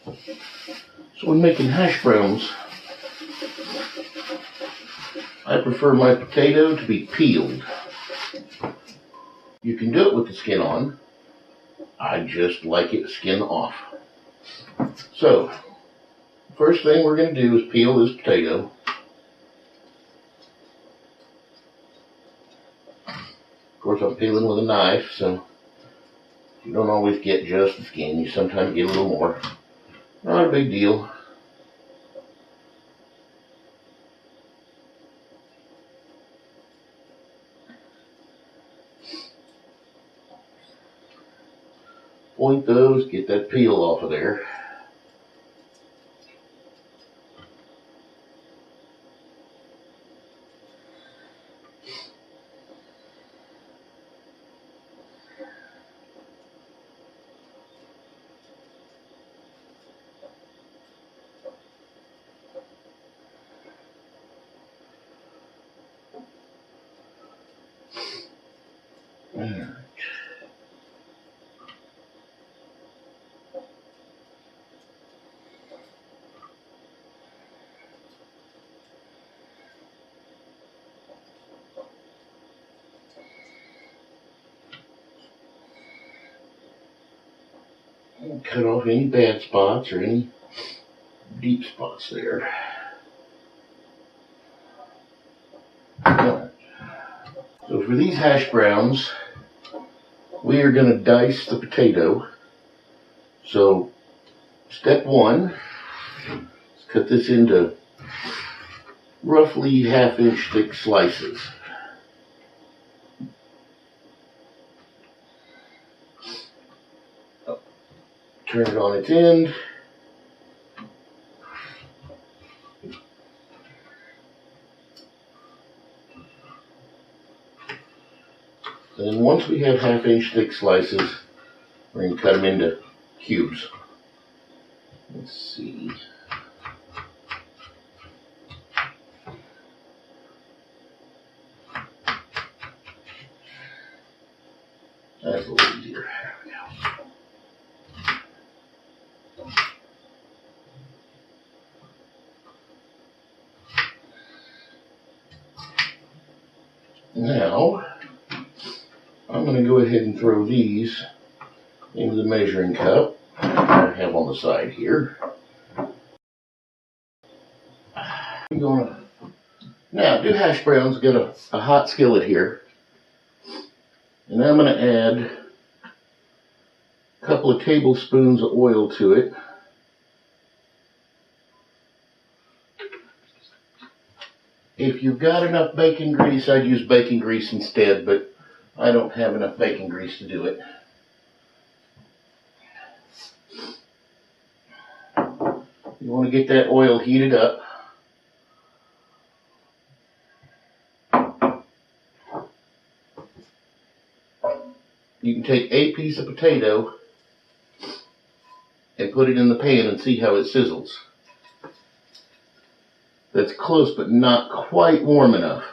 So when making hash browns, I prefer my potato to be peeled. You can do it with the skin on. I just like it skin off. So, first thing we're going to do is peel this potato. Of course, I'm peeling with a knife, so you don't always get just the skin. You sometimes get a little more. Not a big deal. Point those, get that peel off of there. Cut off any bad spots or any deep spots there. So for these hash browns, we are going to dice the potato. So step one, let's cut this into roughly 1/2 inch thick slices. Turn it on its end. And then once we have 1/2 inch thick slices, we're going to cut them into cubes. Let's see. That's a little easier. There we go. Now, I'm going to go ahead and throw these into the measuring cup I have on the side here. I'm going to now do hash browns. Got a hot skillet here, and I'm going to add a couple of tablespoons of oil to it. If you've got enough bacon grease, I'd use bacon grease instead, but I don't have enough bacon grease to do it. You want to get that oil heated up. You can take a piece of potato and put it in the pan and see how it sizzles. That's close but not quite warm enough.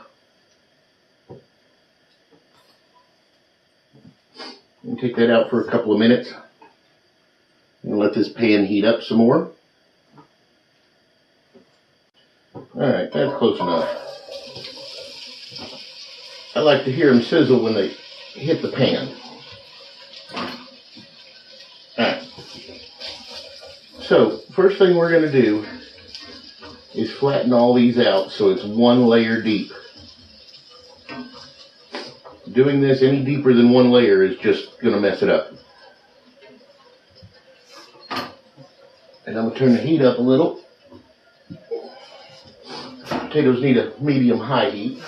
And take that out for a couple of minutes and let this pan heat up some more. Alright, that's close enough. I like to hear them sizzle when they hit the pan. Alright. So, first thing we're going to do is flatten all these out so it's one layer deep. Doing this any deeper than one layer is just going to mess it up. And I'm going to turn the heat up a little. Potatoes need a medium-high heat.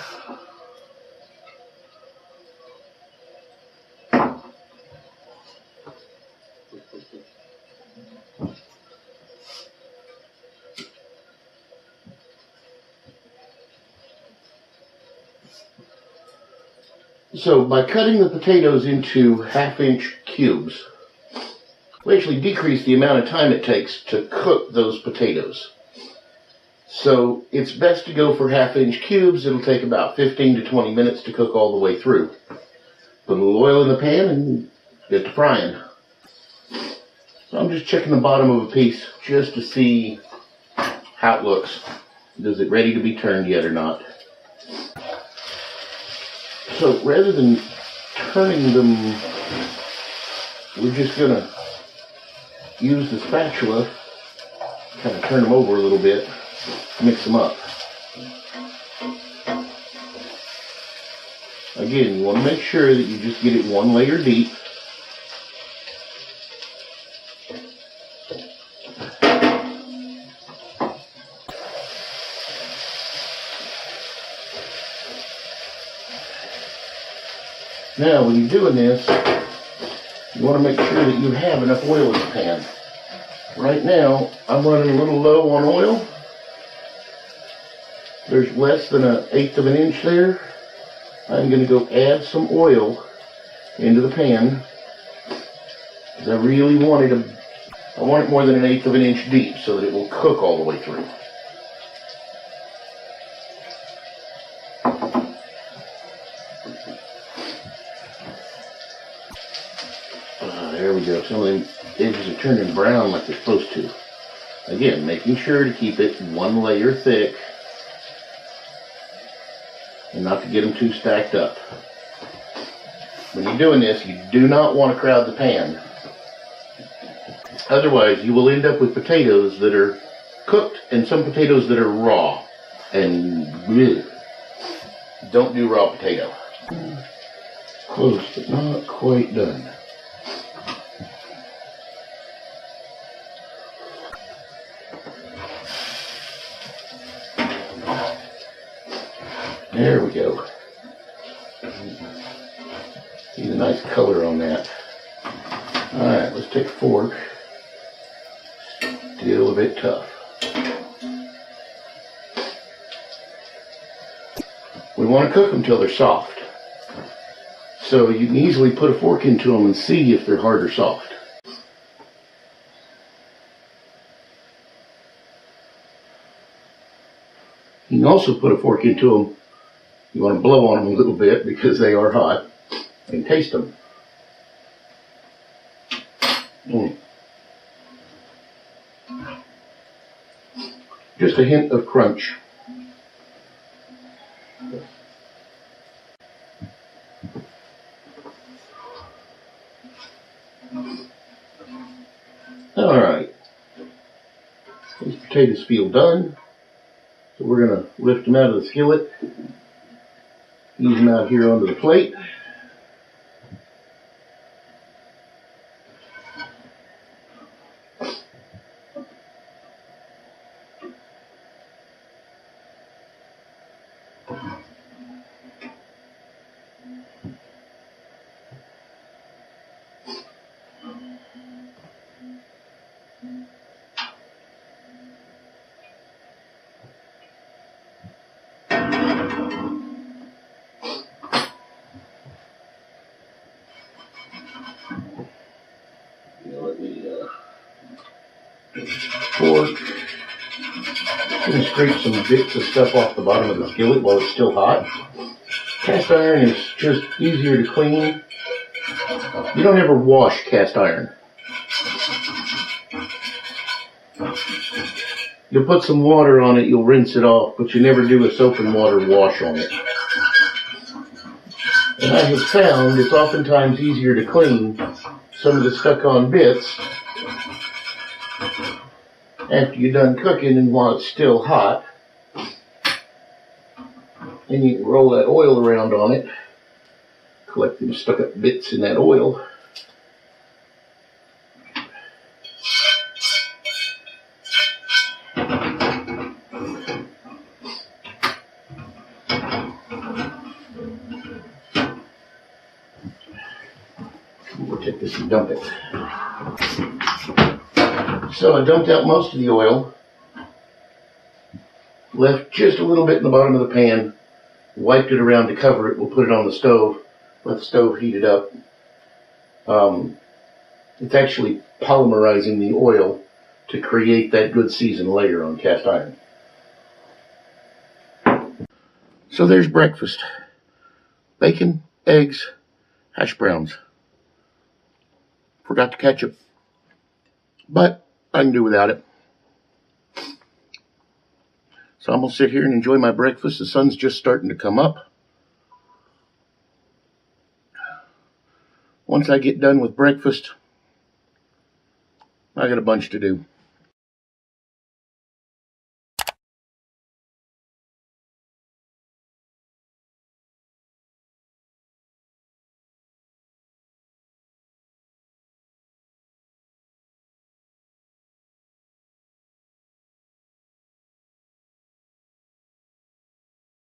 So by cutting the potatoes into 1/2 inch cubes, we actually decrease the amount of time it takes to cook those potatoes. So it's best to go for 1/2 inch cubes. It'll take about 15 to 20 minutes to cook all the way through. Put a little oil in the pan and get to frying. So I'm just checking the bottom of a piece just to see how it looks. Is it ready to be turned yet or not? So rather than turning them, we're just going to use the spatula, kind of turn them over a little bit, mix them up. Again, you want to make sure that you just get it one layer deep. Now, when you're doing this, you want to make sure that you have enough oil in the pan. Right now, I'm running a little low on oil. There's less than 1/8 of an inch there. I'm going to go add some oil into the pan. Because I really want it more than 1/8 of an inch deep so that it will cook all the way through. There we go. Some of them edges are turning brown like they're supposed to. Again, making sure to keep it one layer thick and not to get them too stacked up. When you're doing this, you do not want to crowd the pan. Otherwise, you will end up with potatoes that are cooked and some potatoes that are raw. And bleh, don't do raw potato. Close, but not quite done. There we go. See the nice color on that. Alright, let's take a fork. Still a bit tough. We want to cook them till they're soft. So you can easily put a fork into them and see if they're hard or soft. You can also put a fork into them. You want to blow on them a little bit because they are hot, and taste them. Just a hint of crunch. Alright. These potatoes feel done. So we're going to lift them out of the skillet. Ease them out here onto the plate. Fork. I'm going to scrape some bits of stuff off the bottom of the skillet while it's still hot. Cast iron is just easier to clean. You don't ever wash cast iron. You'll put some water on it, you'll rinse it off, but you never do a soap and water wash on it. And I have found it's oftentimes easier to clean some of the stuck-on bits after you're done cooking and while it's still hot. And you can roll that oil around on it, collect them stuck-up bits in that oil. We'll take this and dump it. So I dumped out most of the oil, left just a little bit in the bottom of the pan, wiped it around to cover it. We'll put it on the stove, let the stove heat it up. It's actually polymerizing the oil to create that good seasoned layer on cast iron. So there's breakfast. Bacon, eggs, hash browns. Forgot the ketchup. but I can do without it. So I'm going to sit here and enjoy my breakfast. The sun's just starting to come up. Once I get done with breakfast, I got a bunch to do.